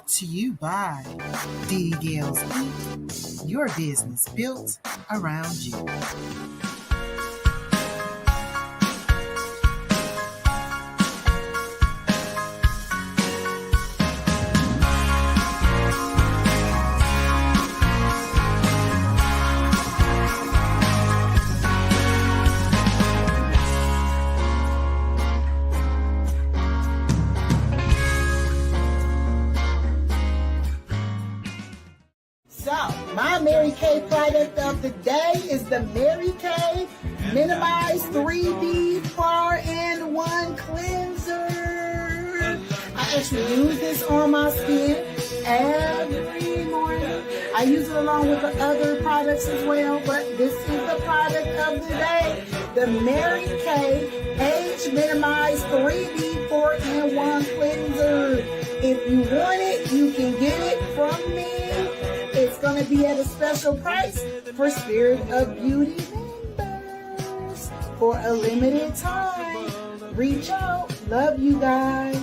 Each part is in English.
to you by Dee Gales Inc., your business built around you. My Mary Kay product of the day is the Mary Kay Minimize 3D 4-in-1 Cleanser. I actually use this on my skin every morning. I use it along with the other products as well, but this is the product of the day. The Mary Kay Age Minimize 3D 4-in-1 Cleanser. If you want it, you can get it from me. It's going to be at a special price for Spirit of Beauty members for a limited time. Reach out. Love you guys.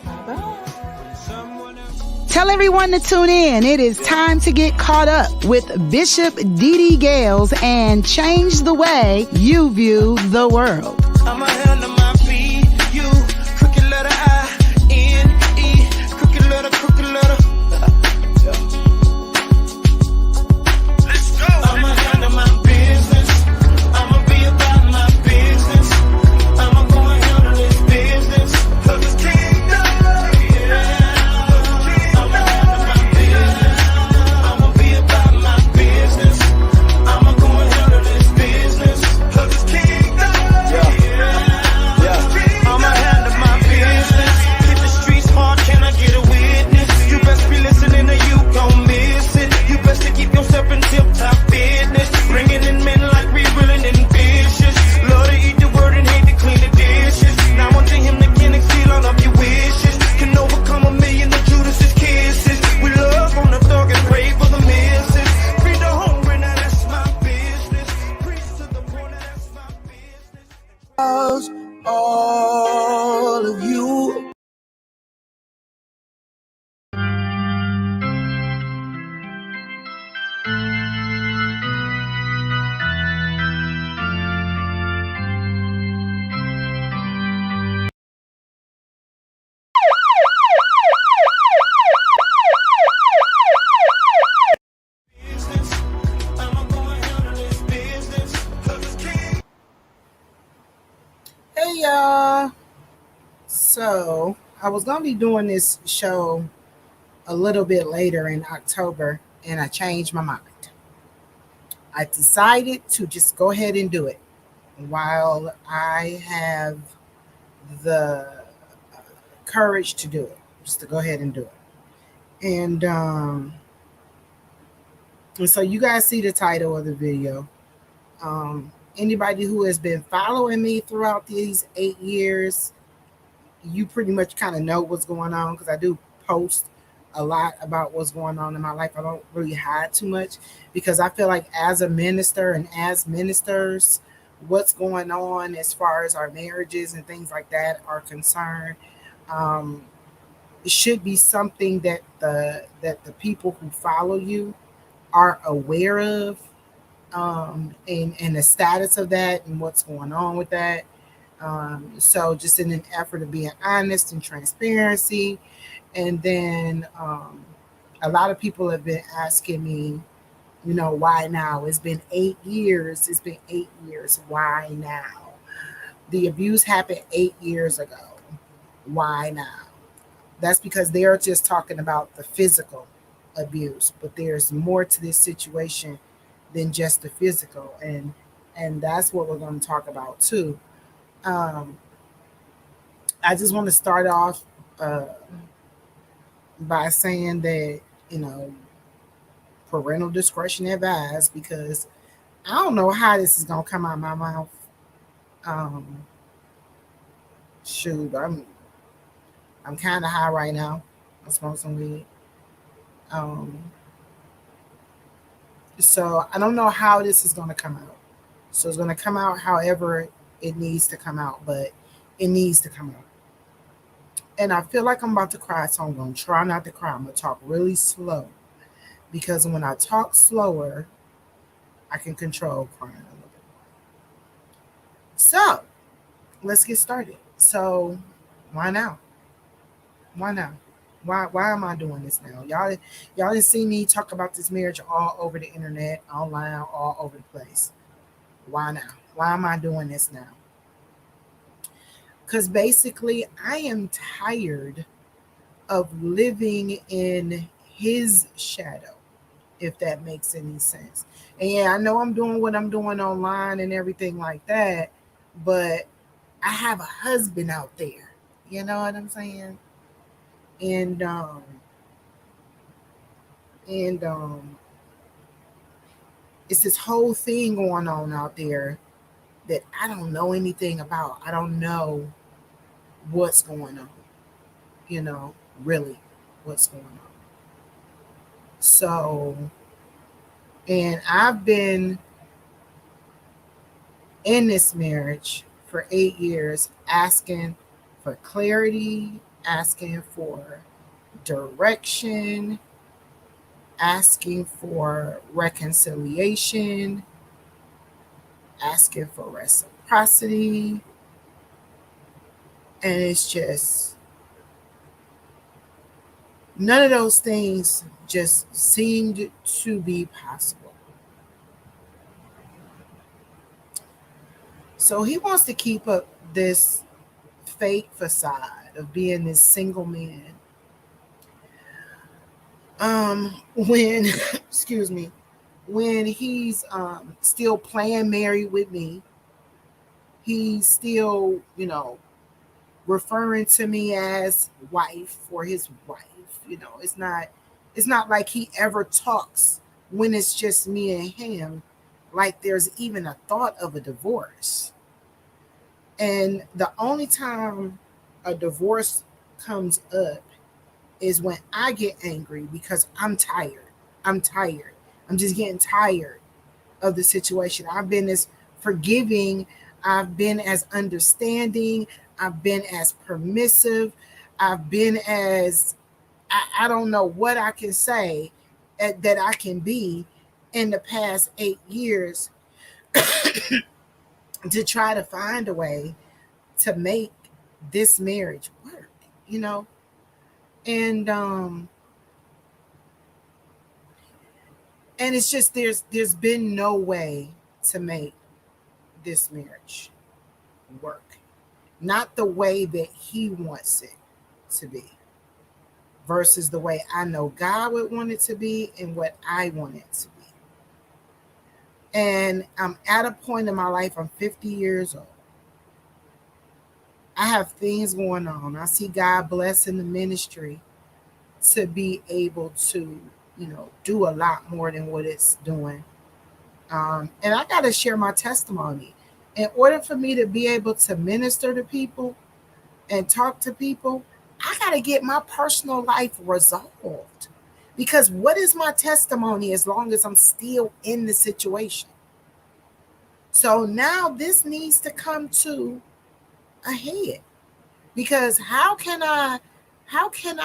Bye-bye. Tell everyone to tune in. It is time to get caught up with Bishop Dee Gales and change the way you view the world. I'm a hand on my feet. You, crooked letter I-N-E, crooked letter, crooked letter. All of you. Hey y'all. So I was going to be doing this show a little bit later in October, and I changed my mind. I decided to just go ahead and do it while I have the courage to do it, just to go ahead and do it. And so you guys see the title of the video. Anybody who has been following me throughout these 8 years, you pretty much kind of know what's going on, because I do post a lot about what's going on in my life. I don't really hide too much, because I feel like as a minister and as ministers, what's going on as far as our marriages and things like that are concerned, it should be something that the people who follow you are aware of, and the status of that and what's going on with that. So just in an effort of being honest and transparency. And then a lot of people have been asking me, why now? It's been 8 years. It's been 8 years. Why now? The abuse happened 8 years ago. Why now? That's because they're just talking about the physical abuse, but there's more to this situation than just the physical, and that's what we're going to talk about too. I just want to start off by saying that parental discretion advised, because I don't know how this is going to come out of my mouth. Shoot, I'm kind of high right now. I smoke some weed. So I don't know how this is going to come out. So it's going to come out however it needs to come out, but it needs to come out. And I feel like I'm about to cry, so I'm going to try not to cry. I'm going to talk really slow because when I talk slower, I can control crying a little bit. So let's get started. So why now? Why now? Why am I doing this now? Y'all didn't see me talk about this marriage all over the internet, online, all over the place. Why now? Why am I doing this now? Because basically I am tired of living in his shadow, if that makes any sense. And yeah, I know I'm doing what I'm doing online and everything like that, but I have a husband out there. You know what I'm saying? And and it's this whole thing going on out there that I don't know anything about. I don't know what's going on, you know, really what's going on. So, and I've been in this marriage for 8 years asking for clarity, asking for direction, asking for reconciliation, asking for reciprocity. And it's just none of those things just seemed to be possible. So he wants to keep up this fake facade of being this single man. When excuse me, when he's still playing married with me, he's still, referring to me as wife or his wife. It's not like he ever talks when it's just me and him, like there's even a thought of a divorce. And the only time a divorce comes up is when I get angry because I'm tired. I'm tired. I'm just getting tired of the situation. I've been as forgiving, I've been as understanding, I've been as permissive, I've been as I don't know what I can say that I can be in the past 8 years to try to find a way to make this marriage work, you know? And and it's just there's been no way to make this marriage work. Not the way that he wants it to be versus the way I know God would want it to be and what I want it to be. And I'm at a point in my life, I'm 50 years old. I have things going on. I see God blessing the ministry to be able to, do a lot more than what it's doing. And I got to share my testimony. In order for me to be able to minister to people and talk to people, I got to get my personal life resolved. Because what is my testimony as long as I'm still in the situation? So now this needs to come to a head. Because how can I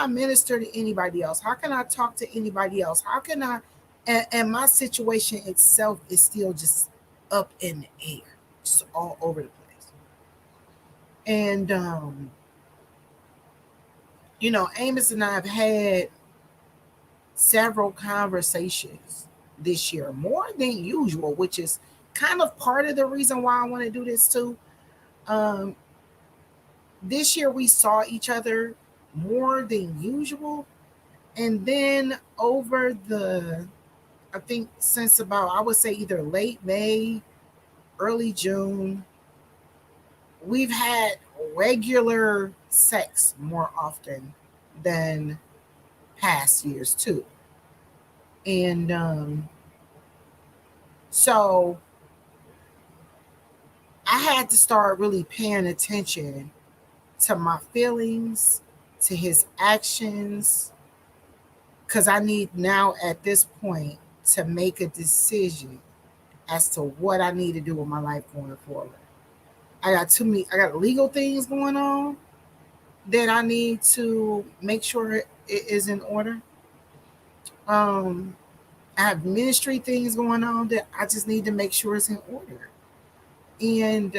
minister to anybody else? How can I talk to anybody else? How can I and my situation itself is still just up in the air, just all over the place. And Amos and I have had several conversations this year, more than usual, which is kind of part of the reason why I want to do this too. Um, this year we saw each other more than usual. And then over I think since about, I would say either late May, early June, we've had regular sex more often than past years too. And so I had to start really paying attention to my feelings, to his actions, because I need now at this point to make a decision as to what I need to do with my life going forward. I got legal things going on, that I need to make sure it is in order. Um, I have ministry things going on that I just need to make sure it's in order. And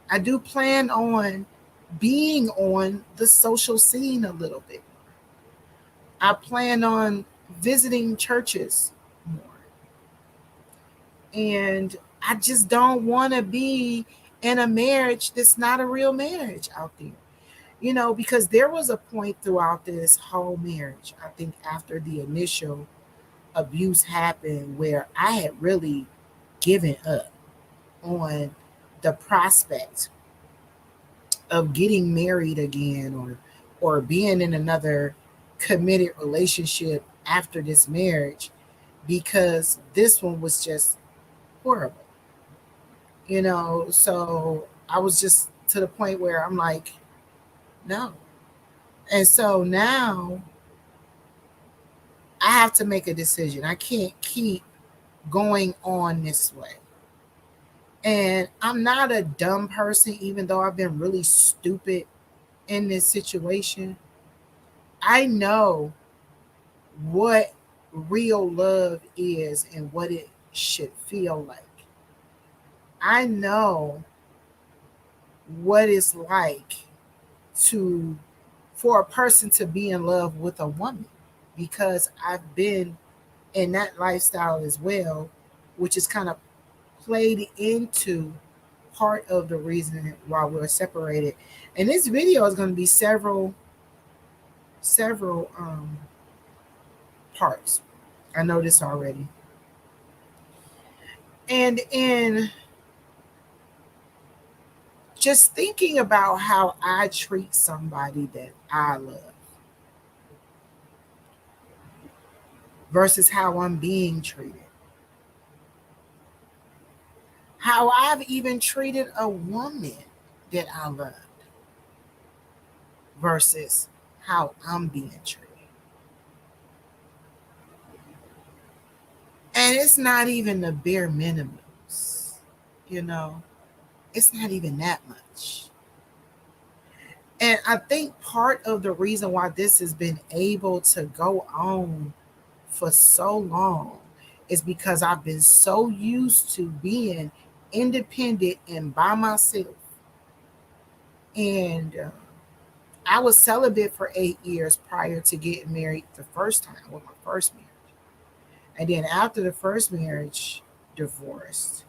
I do plan on being on the social scene a little bit. I plan on visiting churches more. And I just don't want to be in a marriage that's not a real marriage out there. Because there was a point throughout this whole marriage, I think after the initial abuse happened, where I had really given up on the prospect of getting married again, or being in another committed relationship after this marriage, because this one was just horrible. So I was just to the point where I'm like, no. And so now I have to make a decision. I can't keep going on this way. And I'm not a dumb person, even though I've been really stupid in this situation. I know what real love is and what it should feel like. I know what it's like to for a person to be in love with a woman, because I've been in that lifestyle as well, which is kind of played into part of the reason why we're separated. And this video is going to be several parts. I know this already. And in just thinking about how I treat somebody that I love versus how I'm being treated, how I've even treated a woman that I love versus how I'm being treated. And it's not even the bare minimums, you know, it's not even that much. And I think part of the reason why this has been able to go on for so long is because I've been so used to being independent and by myself. And I was celibate for 8 years prior to getting married the first time, with my first marriage. And then after the first marriage, divorced.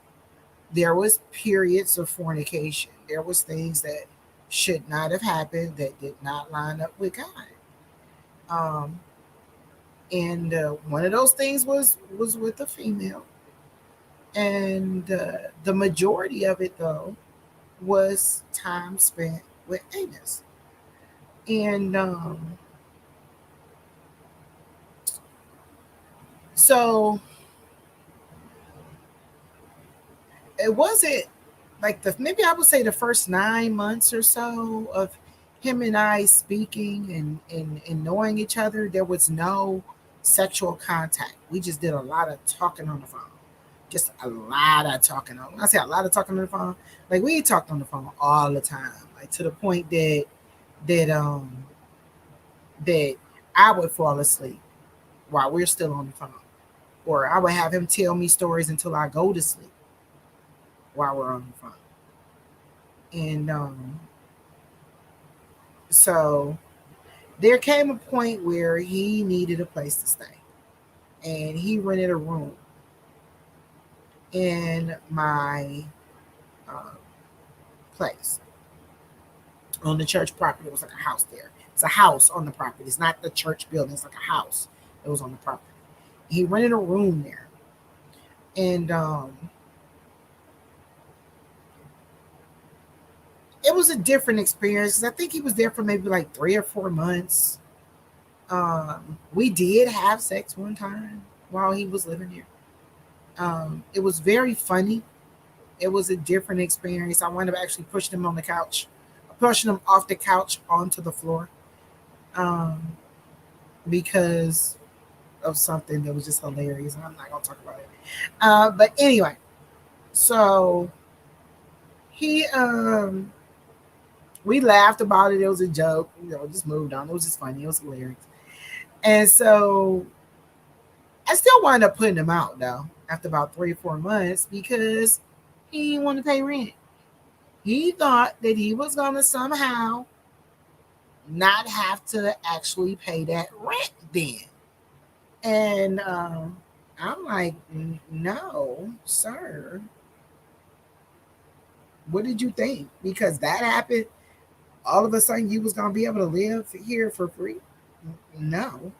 There was periods of fornication. There was things that should not have happened, that did not line up with God. And one of those things was with a female, and the majority of it though was time spent with Amos. And so it wasn't like the maybe I would say the first 9 months or so of him and I speaking and knowing each other, there was no sexual contact. We just did a lot of talking on the phone. Just a lot of talking on. When I say a lot of talking on the phone, like we talked on the phone all the time, like to the point that I would fall asleep while we're still on the phone, or I would have him tell me stories until I go to sleep while we're on the phone. And so there came a point where he needed a place to stay, and he rented a room in my uh, place on the church property. It was like a house there. It's a house on the property. It's not the church building. It's like a house that was on the property. He rented a room there, and it was a different experience because I think he was there for maybe like 3 or 4 months. We did have sex one time while he was living here. It was very funny. It was a different experience. I wound up actually pushing him on the couch, pushing him off the couch onto the floor, um, because of something that was just hilarious. I'm not gonna talk about it. But anyway, so he We laughed about it. It was a joke. Just moved on. It was just funny. It was hilarious. And so I still wound up putting him out though after about 3 or 4 months because he didn't want to pay rent. He thought that he was gonna somehow not have to actually pay that rent then. And I'm like, no, sir. What did you think? Because that happened, all of a sudden you was gonna be able to live here for free? No.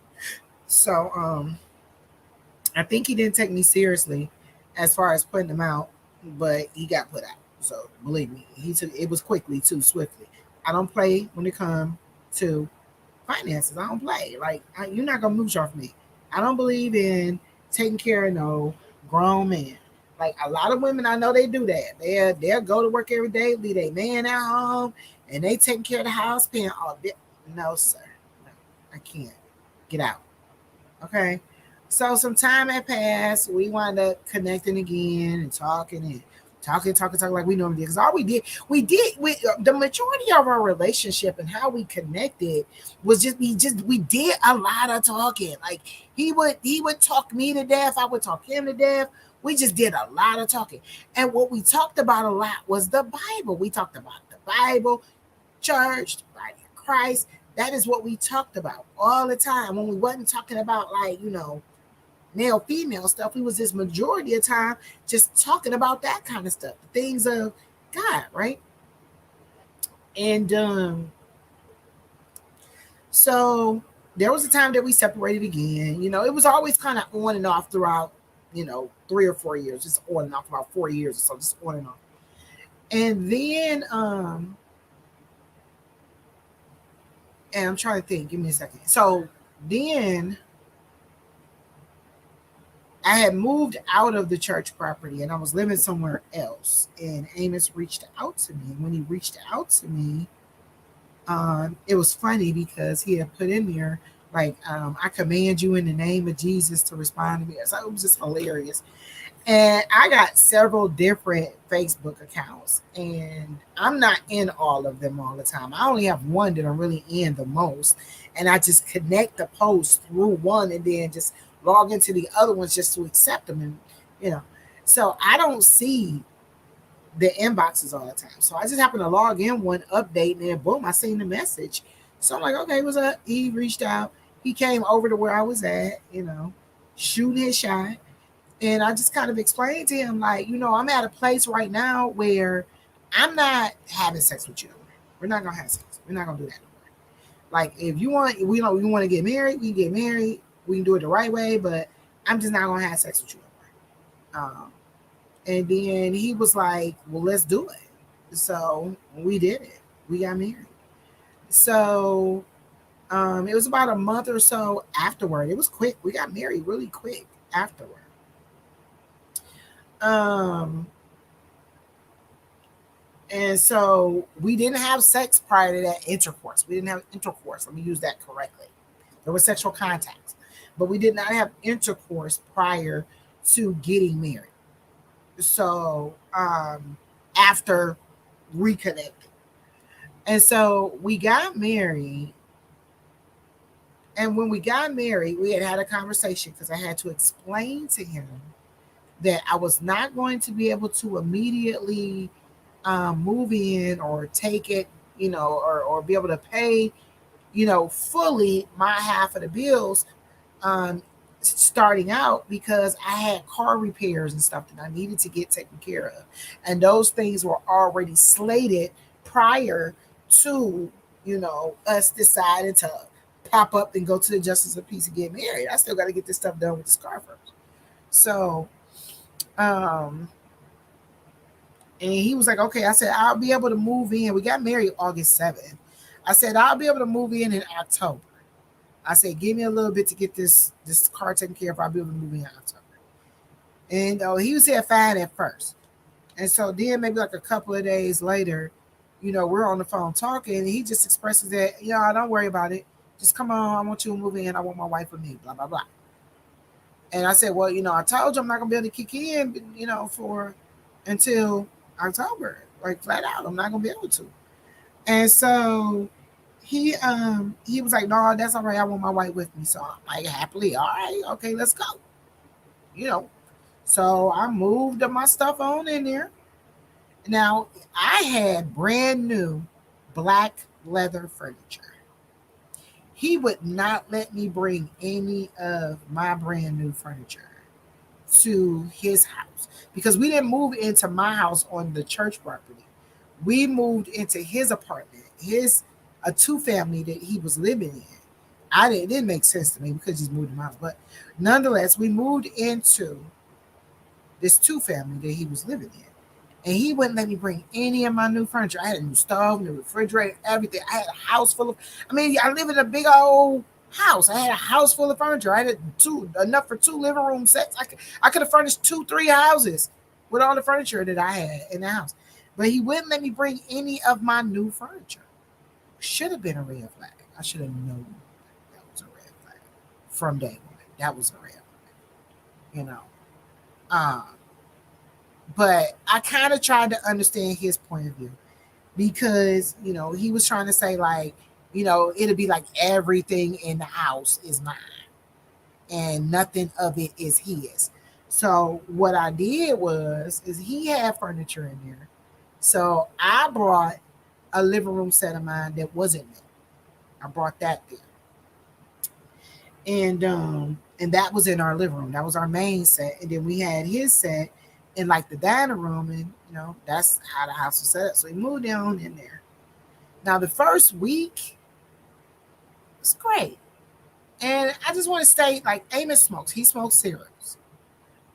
So I think he didn't take me seriously as far as putting him out, but he got put out. So believe me, he took it was quickly too swiftly. I don't play when it comes to finances. I don't play. Like you're not gonna mooch off me. I don't believe in taking care of no grown man. Like a lot of women, I know they do that. They'll go to work every day, leave their man at home, and they taking care of the house, paying all this. No, sir, no, I can't. Get out. Okay. So some time had passed. We wound up connecting again and talking like we normally did. Because all the majority of our relationship and how we connected was we did a lot of talking. Like he would talk me to death. I would talk him to death. We just did a lot of talking. And what we talked about a lot was the Bible. We talked about the Bible, church, the body of Christ. That is what we talked about all the time. When we wasn't talking about male female stuff, we was this majority of time just talking about that kind of stuff, the things of God, right? And so there was a time that we separated again. It was always kind of on and off throughout 3 or 4 years, just on and off, about 4 years or so, just on and off. And then and I'm trying to think, give me a second. So then I had moved out of the church property and I was living somewhere else. And Amos reached out to me. And when he reached out to me, it was funny because he had put in there, like, I command you in the name of Jesus to respond to me. So it was just hilarious. And I got several different Facebook accounts, and I'm not in all of them all the time. I only have one that I'm really in the most, and I just connect the posts through one and then just log into the other ones just to accept them. And, you know, so I don't see the inboxes all the time. So I just happened to log in one update, and then boom, I seen the message. So I'm like, okay, what's up? He reached out. He came over to where I was at, shooting his shot. And I just kind of explained to him, like, I'm at a place right now where I'm not having sex with you. We're not gonna have sex. We're not gonna do that no more. Like, if you want, we want to get married, we can get married. We can do it the right way, but I'm just not gonna have sex with you no more. And then he was like, "Well, let's do it." So we did it. We got married. So it was about a month or so afterward. It was quick. We got married really quick afterward. Um, and so we didn't have sex prior to that intercourse. We didn't have intercourse. Let me use that correctly. There was sexual contact, but we did not have intercourse prior to getting married. So after reconnecting. And so we got married. And when we got married, we had a conversation because I had to explain to him that I was not going to be able to immediately move in or take it, or be able to pay, fully my half of the bills um, starting out because I had car repairs and stuff that I needed to get taken care of. And those things were already slated prior to, us deciding to pop up and go to the Justice of Peace and get married. I still got to get this stuff done with this car first. So, um, and he was like, okay. I said, I'll be able to move in. We got married August 7th. I said, I'll be able to move in October. I said, give me a little bit to get this car taken care of. I'll be able to move in October. And he was here fine at first. And so then maybe like a couple of days later, we're on the phone talking. And he just expresses that, don't worry about it. Just come on. I want you to move in. I want my wife with me, blah, blah, blah. And I said, well, I told you I'm not going to be able to kick in, for until October, like flat out. I'm not going to be able to. And so he was like, no, that's all right. I want my wife with me. So I'm like, happily, all right, okay, let's go. You know. So I moved my stuff on in there. Now I had brand new black leather furniture. He would not let me bring any of my brand new furniture to his house because we didn't move into my house on the church property. We moved into his apartment, his a two family that he was living in. It didn't make sense to me because he's moved him out, but nonetheless, we moved into this two family that he was living in, and he wouldn't let me bring any of my new furniture. I had a new stove, new refrigerator, everything. I had a house full of. I mean, I live in a big old house. I had a house full of furniture. I had enough for two living room sets. I could have furnished 2-3 houses with all the furniture that I had in the house. But he wouldn't let me bring any of my new furniture. Should have been a red flag. I should have known that was a red flag from day one. That was a red flag, you know. Um, but I kind of tried to understand his point of view because he was trying to say like, it'll be like everything in the house is mine and nothing of it is his. So what I did is he had furniture in there. So I brought a living room set of mine that wasn't there. I brought that there. And that was in our living room. That was our main set. And then we had his set in like the dining room, and that's how the house was set up. So we moved down in there. Now the first week was great. And I just want to state, like, Amos smokes. He smokes cigarettes.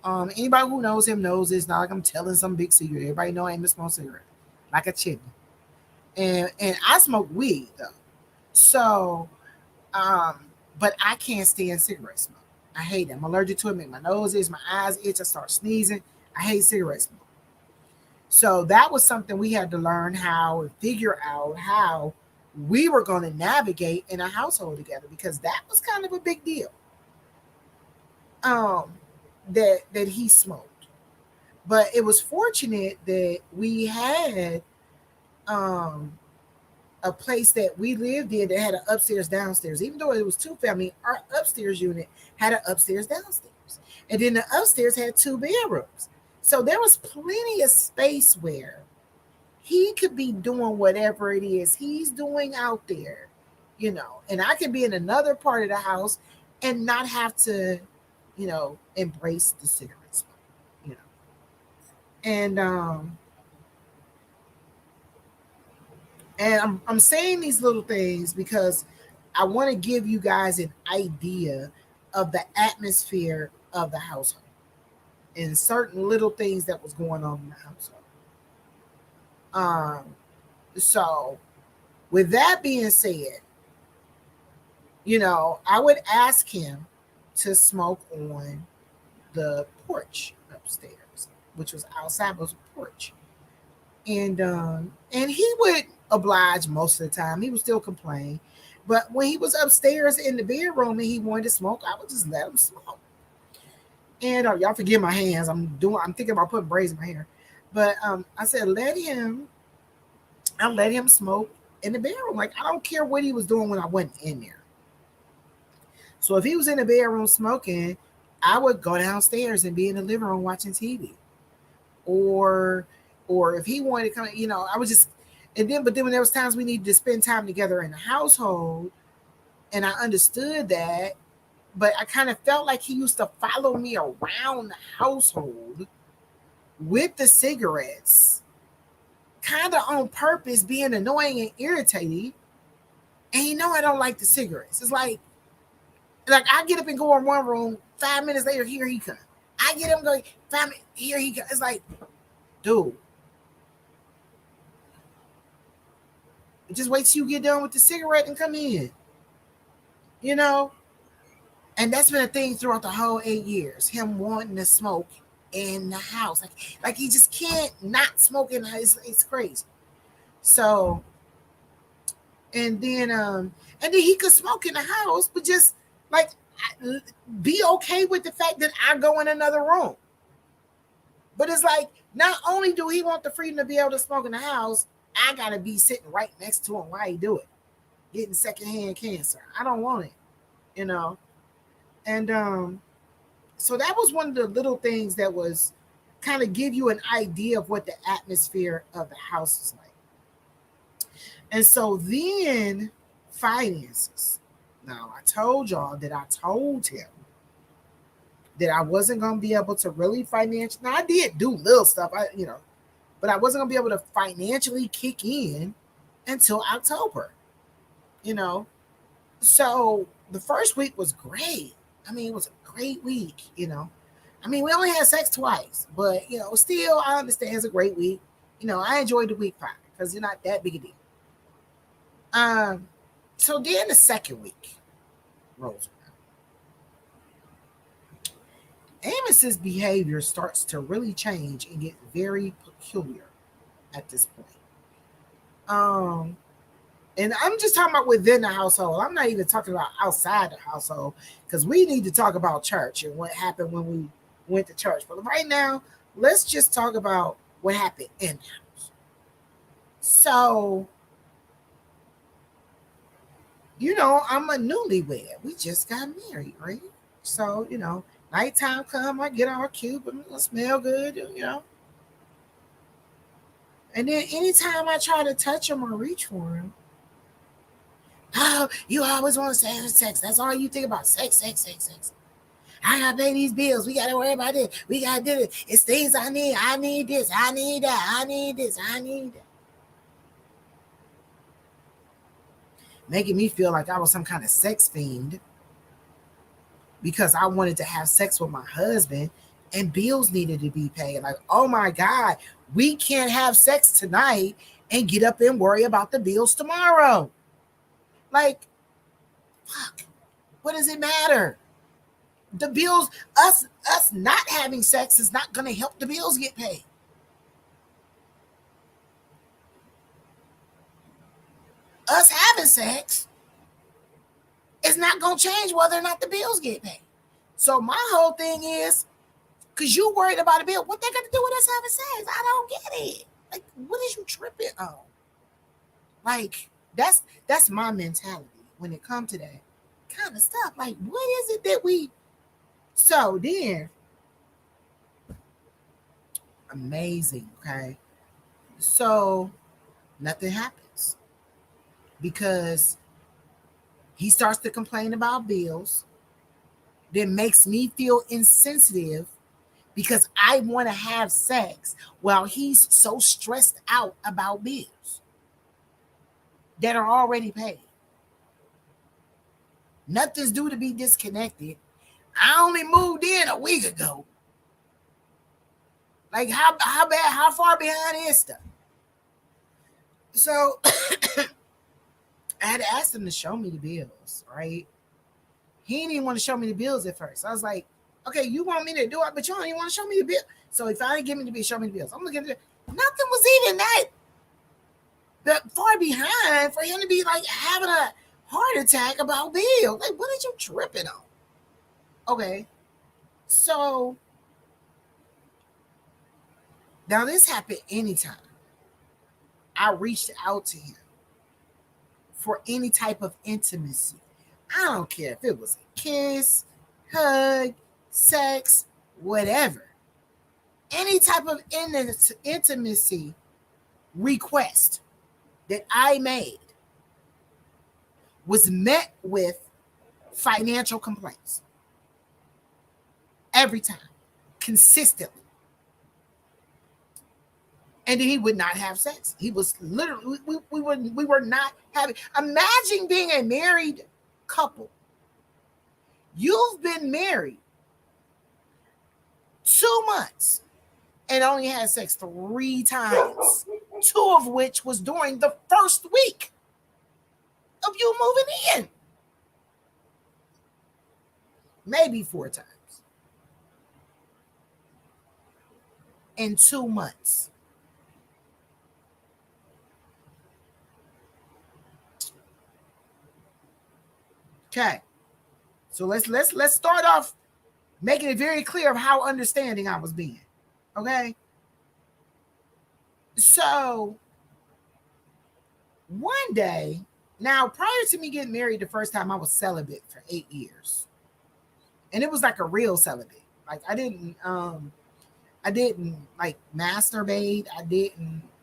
Anybody who knows him knows it's not like I'm telling some big secret. Everybody know Amos smokes cigarettes, like a chimney. And I smoke weed though. So, um, but I can't stand cigarette smoke. I hate it. I'm allergic to it. Make my nose itch, my eyes itch. I start sneezing. I hate cigarette smoke. So that was something we had to learn how and figure out how we were going to navigate in a household together because that was kind of a big deal. Um, that he smoked, but it was fortunate that we had um a place that we lived in that had an upstairs downstairs. Even though it was two family, our upstairs unit had an upstairs downstairs, and then the upstairs had 2 bedrooms. So there was plenty of space where he could be doing whatever it is he's doing out there, and I could be in another part of the house and not have to, embrace the cigarette smoke, you know. And I'm saying these little things because I want to give you guys an idea of the atmosphere of the household and certain little things that was going on in the household. So with that being said, I would ask him to smoke on the porch upstairs, which was outside, but it was a porch. And he would oblige most of the time. He would still complain. But when he was upstairs in the bedroom and he wanted to smoke, I would just let him smoke. And y'all forgive my hands. I'm thinking about putting braids in my hair. But I said, I let him smoke in the bedroom. Like, I don't care what he was doing when I wasn't in there. So if he was in the bedroom smoking, I would go downstairs and be in the living room watching TV. Or if he wanted to come, I was just but then when there was times we needed to spend time together in the household, and I understood that, but I kind of felt like he used to follow me around the household with the cigarettes, kind of on purpose, being annoying and irritating. And I don't like the cigarettes. It's like I get up and go in one room, 5 minutes later, here he comes. I get up and go 5 minutes, here he comes. It's like, dude, just wait till you get done with the cigarette and come in. And that's been a thing throughout the whole 8 years. Him wanting to smoke in the house, like he just can't not smoke in the house. It's crazy. So, and then he could smoke in the house, but just like be okay with the fact that I go in another room. But it's like, not only do he want the freedom to be able to smoke in the house, I gotta be sitting right next to him while he do it, getting secondhand cancer. I don't want it, you know. And so that was one of the little things that was kind of give you an idea of what the atmosphere of the house is like. And so then finances. Now I told y'all that I told him that I wasn't gonna be able to really financially. Now I did do little stuff, but I wasn't gonna be able to financially kick in until October. You know, so the first week was great. I mean, it was a great week. I mean, we only had sex twice, but still, I understand it's a great week. I enjoyed the week fine because you're not that big a deal. Um, so then the second week rolls around. Amos's behavior starts to really change and get very peculiar at this point. Um, and I'm just talking about within the household. I'm not even talking about outside the household because we need to talk about church and what happened when we went to church. But right now, let's just talk about what happened in the house. So, I'm a newlywed. We just got married, right? So, nighttime come, I get all cute, but I smell good. And then anytime I try to touch him or reach for him, oh, you always want to say sex. That's all you think about. Sex, sex, sex, sex. I gotta pay these bills. We gotta worry about this. We gotta do it. It's things I need. I need this. I need that. I need this. I need that. Making me feel like I was some kind of sex fiend because I wanted to have sex with my husband and bills needed to be paid. Like, oh my God, we can't have sex tonight and get up and worry about the bills tomorrow. Like, fuck, what does it matter? The bills, us not having sex is not going to help the bills get paid. Us having sex is not going to change whether or not the bills get paid. So my whole thing is, because you worried about a bill, what they got to do with us having sex? I don't get it. Like, what is you tripping on? Like, that's my mentality when it comes to that kind of stuff. Like, what is it that we... So then, amazing, okay? So nothing happens because he starts to complain about bills. That makes me feel insensitive because I want to have sex while he's so stressed out about bills that are already paid. Nothing's due to be disconnected. I only moved in a week ago. Like, how bad, how far behind is stuff? So I had to ask him to show me the bills, right? He didn't even want to show me the bills at first. I was like, okay, you want me to do it, but you don't even want to show me the bill. So if I didn't give me the bill, show me the bills. I'm looking at it. Nothing was even that far behind for him to be like having a heart attack about bills. Like, what are you tripping on? Okay, so now this happened anytime I reached out to him for any type of intimacy. I don't care if it was a kiss, hug, sex, whatever. Any type of intimacy request that I made was met with financial complaints. Every time, consistently. And then he would not have sex. He was literally, we were not having. Imagine being a married couple. You've been married 2 months and only had sex 3 times, 2 of which was during the first week of you moving in. Maybe 4 times. In 2 months. Okay. So let's start off making it very clear of how understanding I was being. Okay. So One day, now prior to me getting married the first time, I was celibate for 8 years. And it was like a real celibate. Like I didn't like masturbate. I did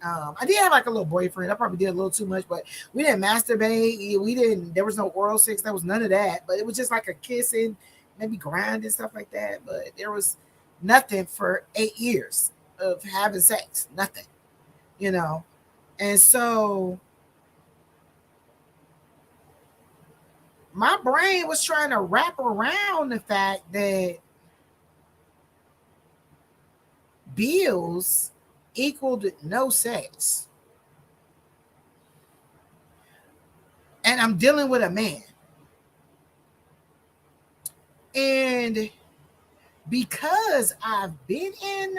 have like a little boyfriend. I probably did a little too much, but we didn't masturbate. We didn't, there was no oral sex. There was none of that. But it was just like a kissing, maybe grind and stuff like that. But there was nothing for 8 years of having sex. Nothing, you know. And so my brain was trying to wrap around the fact that bills equaled no sex. And I'm dealing with a man. And because I've been in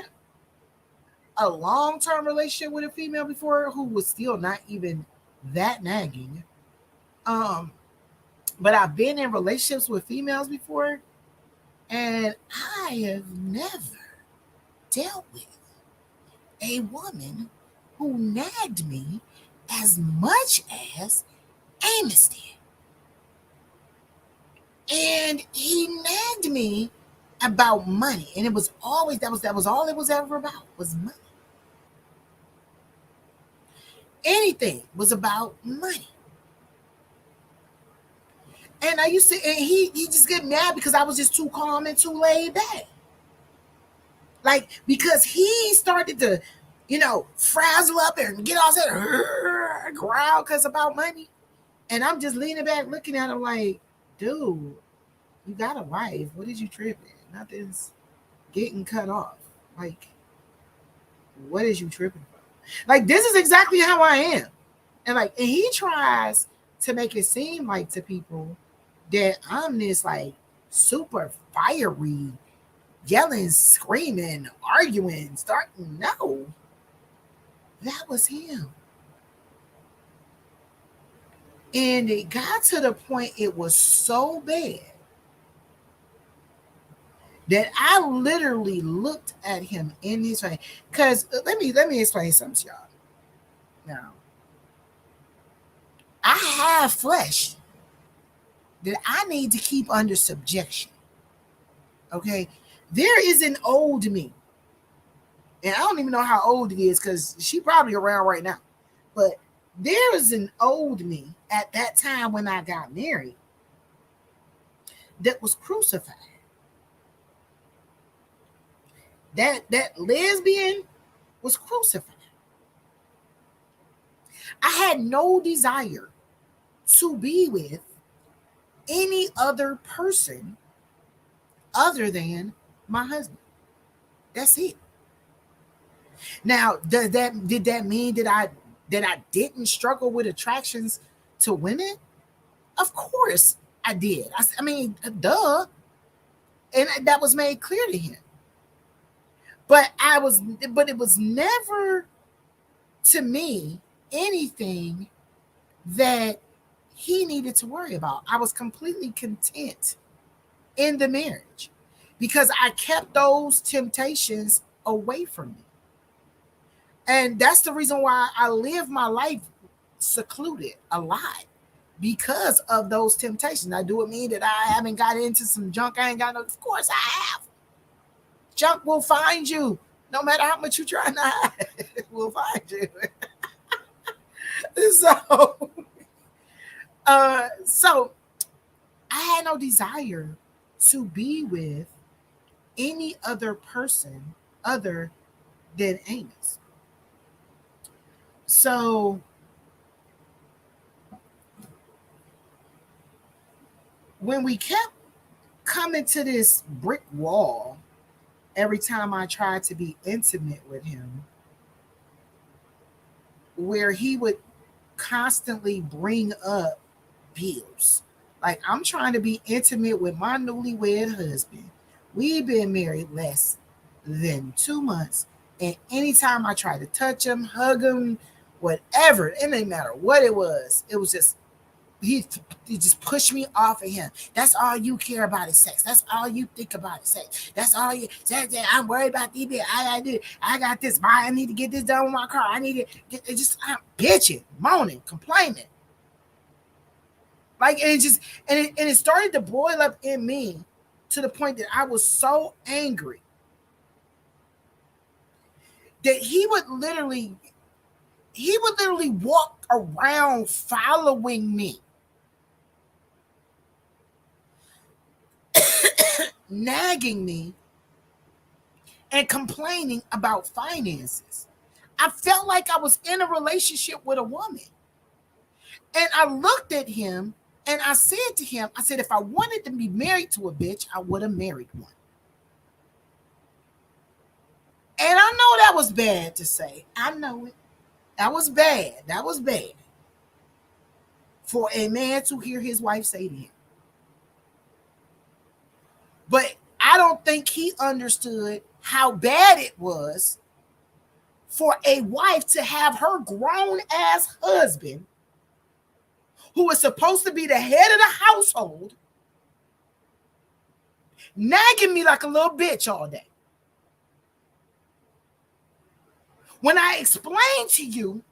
a long-term relationship with a female before who was still not even that nagging, um, but I've been in relationships with females before, and I have never dealt with a woman who nagged me as much as Amos did. And he nagged me about money. And it was always that was all it was ever about was money. Anything was about money. And I used to, and he just get mad because I was just too calm and too laid back. Like, because he started to, frazzle up and get all that growl because about money. And I'm just leaning back looking at him like, dude, you got a wife. What is you tripping? Nothing's getting cut off. Like, what is you tripping for? Like, this is exactly how I am. And he tries to make it seem like to people that I'm this like super fiery, yelling, screaming, arguing, starting. No, that was him. And it got to the point it was so bad that I literally looked at him in his face. Because let me explain something to y'all. Now, I have flesh that I need to keep under subjection. Okay? There is an old me. And I don't even know how old it is because she probably around right now. But there is an old me at that time when I got married that was crucified. That lesbian was crucified. I had no desire to be with any other person other than my husband. That's it. Now, did that mean that I didn't struggle with attractions to women? Of course I did. I mean, duh. And that was made clear to him. But it was never to me anything that he needed to worry about. I was completely content in the marriage because I kept those temptations away from me. And that's the reason why I live my life secluded a lot because of those temptations. Now, do it mean that I haven't got into some junk I ain't got no? Of course I have. Junk will find you. No matter how much you try to hide, it will find you. So I had no desire to be with any other person other than Amos. So when we kept coming to this brick wall every time I tried to be intimate with him, where he would constantly bring up bills. Like, I'm trying to be intimate with my newlywed husband. We've been married less than 2 months. And anytime I try to touch him, hug him, whatever, it didn't matter what it was just he just pushed me off of him. That's all you care about is sex. That's all you think about is sex. That's all you say. I'm worried about these. I got this. I need to get this done with my car. I need to get it. Just I'm bitching, moaning, complaining. Like it started to boil up in me to the point that I was so angry that he would literally walk around following me, nagging me and complaining about finances. I felt like I was in a relationship with a woman. And I looked at him and I said to him, I said, if I wanted to be married to a bitch, I would have married one. And I know that was bad to say. I know it. That was bad. That was bad for a man to hear his wife say to him. But I don't think he understood how bad it was for a wife to have her grown ass husband, who is supposed to be the head of the household, nagging me like a little bitch all day. When I explained to you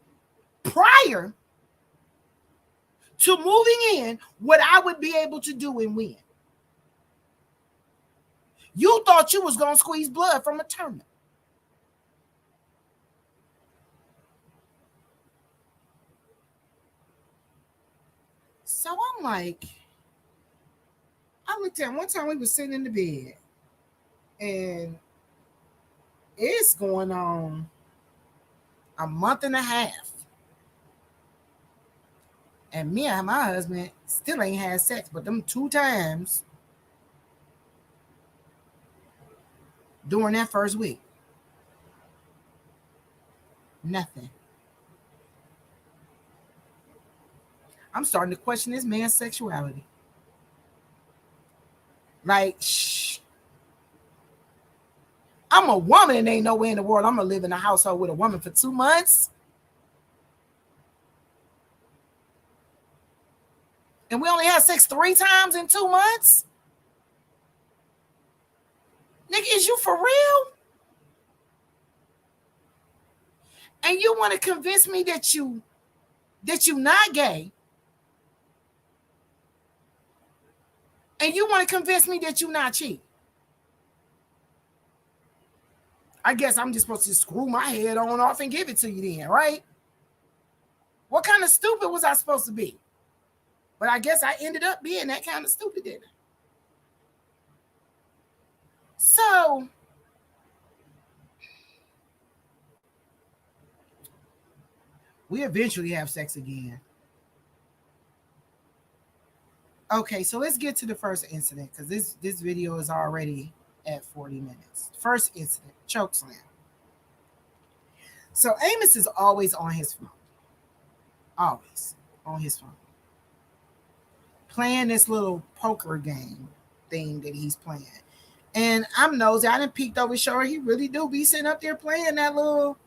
prior to moving in what I would be able to do and when, you thought you was going to squeeze blood from a turnip. So I'm like, I looked at him one time, we was sitting in the bed and it's going on a month and a half. And me and my husband still ain't had sex, but them 2 times during that first week, nothing. I'm starting to question this man's sexuality. Like, shh. I'm a woman and ain't no way in the world I'm going to live in a household with a woman for 2 months. And we only had sex 3 times in 2 months? Nigga, is you for real? And you want to convince me that you not gay? And you want to convince me that you not cheating? I guess I'm just supposed to screw my head on off and give it to you then, right? What kind of stupid was I supposed to be? But I guess I ended up being that kind of stupid, didn't I? So we eventually have sex again. Okay, so let's get to the first incident because this video is already at 40 minutes. First incident, Chokeslam. So Amos is always on his phone. Always on his phone. Playing this little poker game thing that he's playing. And I'm nosy. I done peeked over his shoulder. He really do be sitting up there playing that little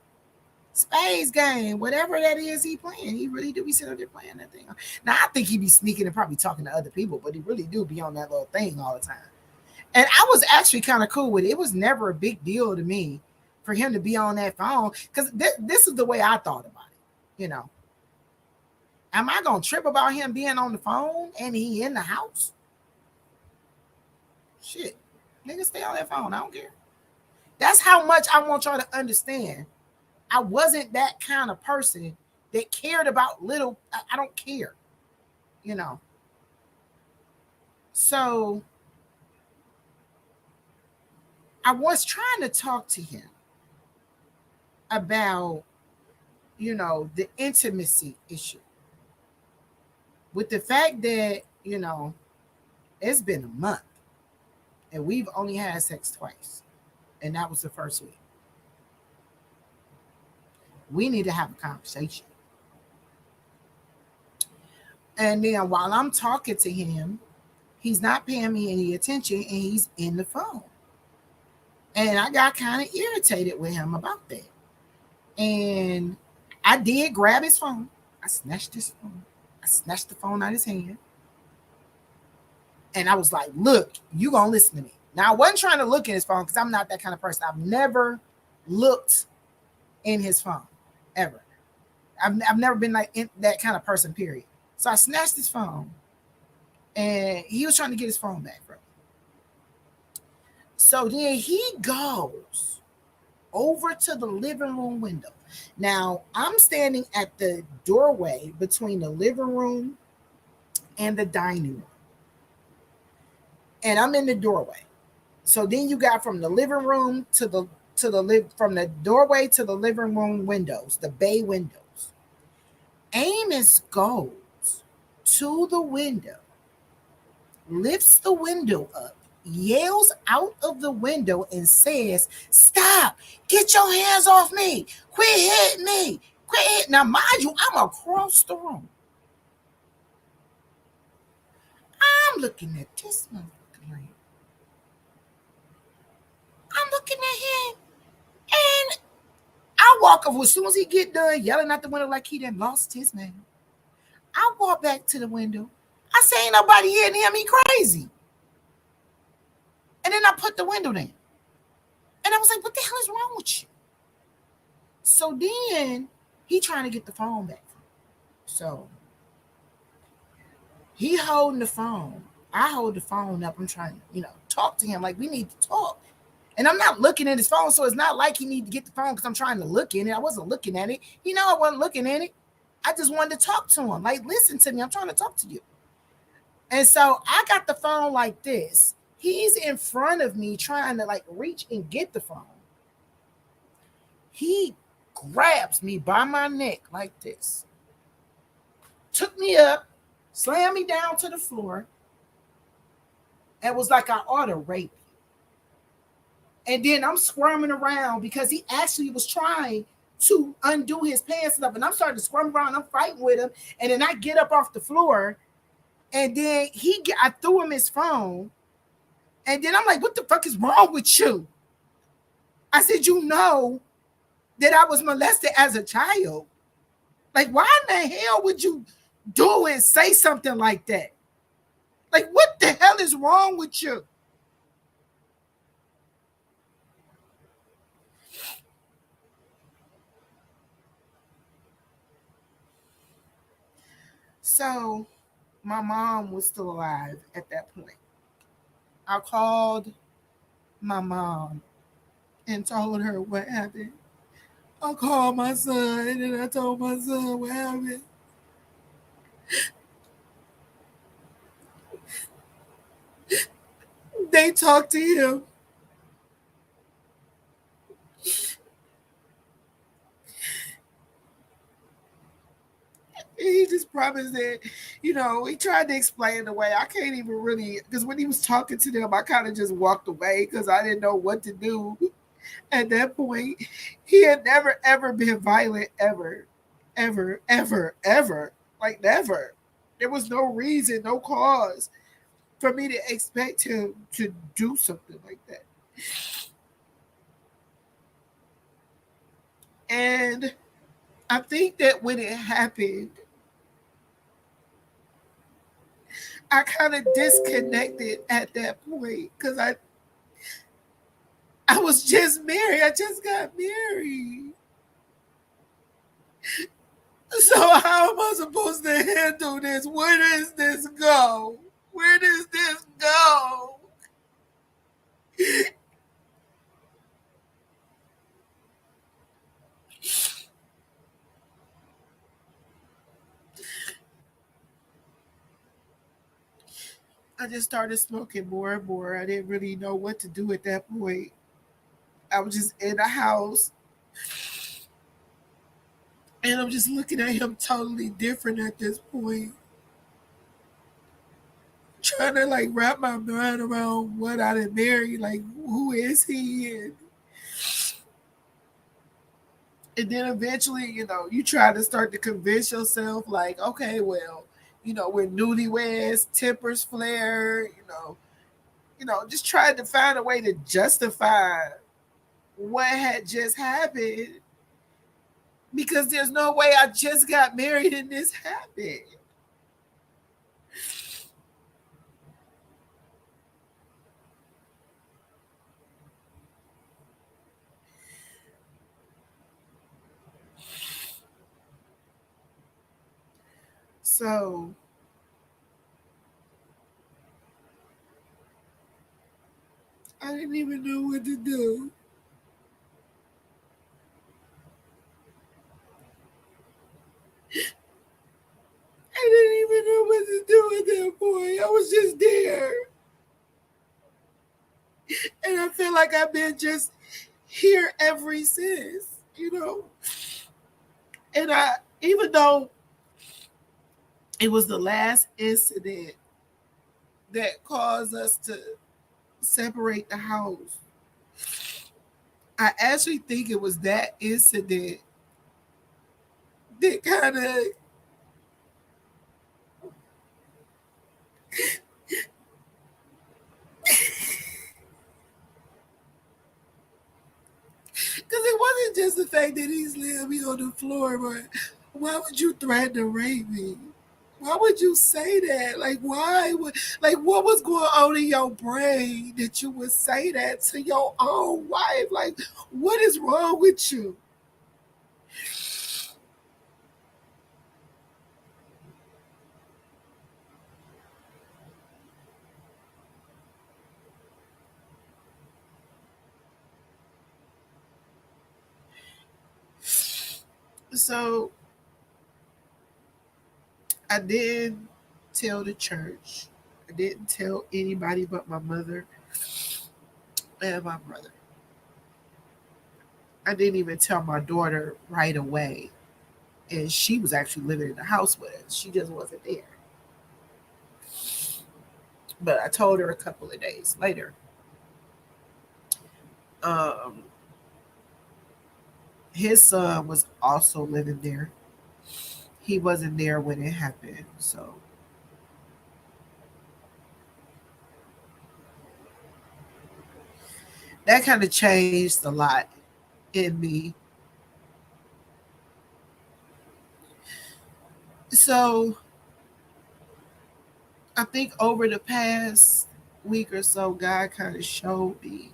spades game. Whatever that is he playing. He really do be sitting up there playing that thing. Now, I think he be sneaking and probably talking to other people, but he really do be on that little thing all the time. And I was actually kind of cool with it. It was never a big deal to me for him to be on that phone because this is the way I thought about it, you know. Am I going to trip about him being on the phone and he in the house? Shit. Nigga, stay on that phone. I don't care. That's how much I want y'all to understand. I wasn't that kind of person that cared about little. I don't care, you know. So I was trying to talk to him about, you know, the intimacy issue. With the fact that, you know, it's been a month and we've only had sex twice. And that was the first week. We need to have a conversation. And then while I'm talking to him, he's not paying me any attention and he's in the phone. And I got kind of irritated with him about that. And I did grab his phone. I snatched his phone. I snatched the phone out of his hand. And I was like, look, you gonna listen to me. Now I wasn't trying to look in his phone because I'm not that kind of person. I've never looked in his phone, ever. I've never been like that kind of person, period. So I snatched his phone and he was trying to get his phone back from me. So then he goes over to the living room window. Now I'm standing at the doorway between the living room and the dining room. And I'm in the doorway. So then you got from the living room from the doorway to the living room windows, the bay windows. Amos goes to the window, lifts the window up, yells out of the window and says, "Stop! Get your hands off me! Quit hitting me! Quit hitting!" Now, mind you, I'm across the room. I'm looking at this motherfucker. I'm looking at him, and I walk over as soon as he get done yelling out the window like he done lost his man. I walk back to the window. I say, "Ain't nobody hitting him. He crazy." And then I put the window down. And I was like, "What the hell is wrong with you?" So then he trying to get the phone back. So he holding the phone. I hold the phone up. I'm trying to, talk to him like we need to talk. And I'm not looking at his phone, so it's not like he need to get the phone because I'm trying to look in it. I wasn't looking at it. I wasn't looking at it. I just wanted to talk to him. Like, listen to me. I'm trying to talk to you. And so I got the phone like this. He's in front of me trying to like reach and get the phone. He grabs me by my neck like this, took me up, slammed me down to the floor, and was like, "I ought to rape you." And then I'm squirming around because he actually was trying to undo his pants and stuff. And I'm starting to squirm around. I'm fighting with him. And then I get up off the floor. And then I threw him his phone. And then I'm like, "What the fuck is wrong with you?" I said, "You know that I was molested as a child. Like, why in the hell would you do and say something like that? Like, what the hell is wrong with you?" So my mom was still alive at that point. I called my mom and told her what happened. I called my son and I told my son what happened. They talked to him. He just promised that, he tried to explain the way. I can't even really, because when he was talking to them, I kind of just walked away because I didn't know what to do. At that point, he had never, ever been violent, ever, ever, ever, ever. Like, never. There was no reason, no cause for me to expect him to do something like that. And I think that when it happened, I kind of disconnected at that point because I was just married. I just got married. So how am I supposed to handle this? Where does this go? Where does this go? I just started smoking more and more. I didn't really know what to do at that point. I was just in the house and I'm just looking at him totally different at this point. Trying to like wrap my mind around what I done married. Like, who is he? And then eventually, you try to start to convince yourself, like, okay, well, we're newlyweds, tempers flare, just trying to find a way to justify what had just happened because there's no way I just got married and this happened. So I didn't even know what to do. I didn't even know what to do at that point. I was just there. And I feel like I've been just here ever since, you know. And even though it was the last incident that caused us to separate the house, I actually think it was that incident that kind of because it wasn't just the fact that he slammed me on the floor, but why would you threaten to rape me? Why would you say that? Like, why? Like, what was going on in your brain that you would say that to your own wife? Like, what is wrong with you? So I didn't tell the church. I didn't tell anybody but my mother and my brother. I didn't even tell my daughter right away. And she was actually living in the house with us. She just wasn't there. But I told her a couple of days later. His son was also living there. He wasn't there when it happened. So that kind of changed a lot in me. So I think over the past week or so, God kind of showed me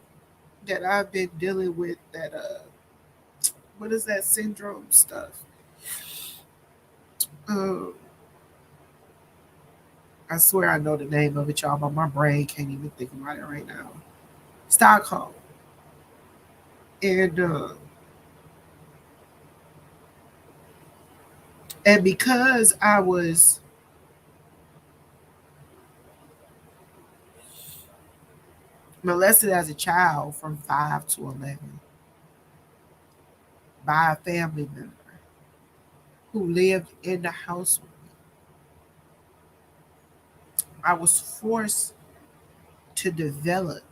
that I've been dealing with that what is that syndrome stuff? Um, I swear I know the name of it, y'all, but my brain can't even think about it right now. Stockholm. And because I was molested as a child from 5 to 11 by a family member who lived in the house with me, I was forced to develop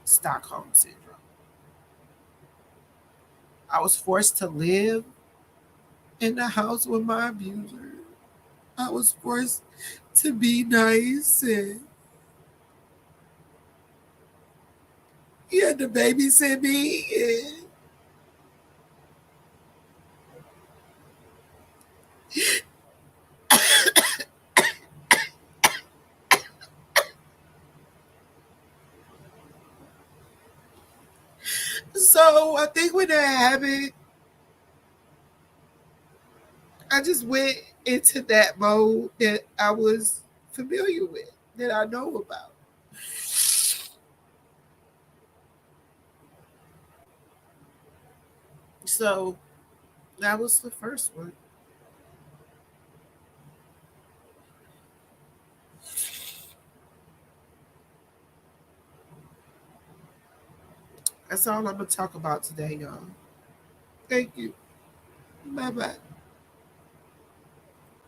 Stockholm syndrome. I was forced to live in the house with my abuser. I was forced to be nice, and he had to babysit me. And so I think when that happened, I just went into that mode that I was familiar with, that I know about. So that was the first one. That's all I'm going to talk about today, y'all. Thank you. Bye-bye.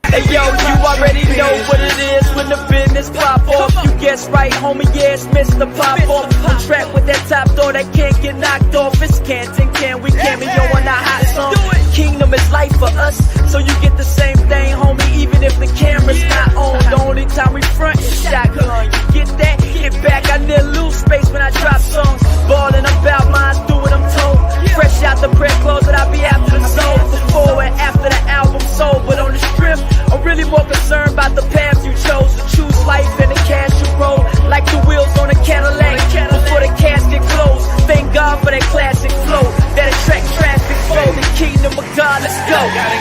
Hey yo, you already know what it is when the business pop off. You guess right, homie, yeah, it's Mr. Pop Off. On track with that top door that can't get knocked off. It's Canton, can we cameo on our hot song? Kingdom is life for us, so you get the same thing, homie, even if the camera's not on. The only time we front is shotgun. You get that? Get back, I near lose space when I drop songs. Ballin' about mine, do what I'm told. Fresh out the prayer closet, I be after the soul. Before and after the album sold, but on the strip, I'm really more concerned about the path you chose. To choose life and the cash you roll, like the wheels on a Cadillac before the casket closed. Thank God for that classic flow that attract traffic flow. The kingdom of God, let's go.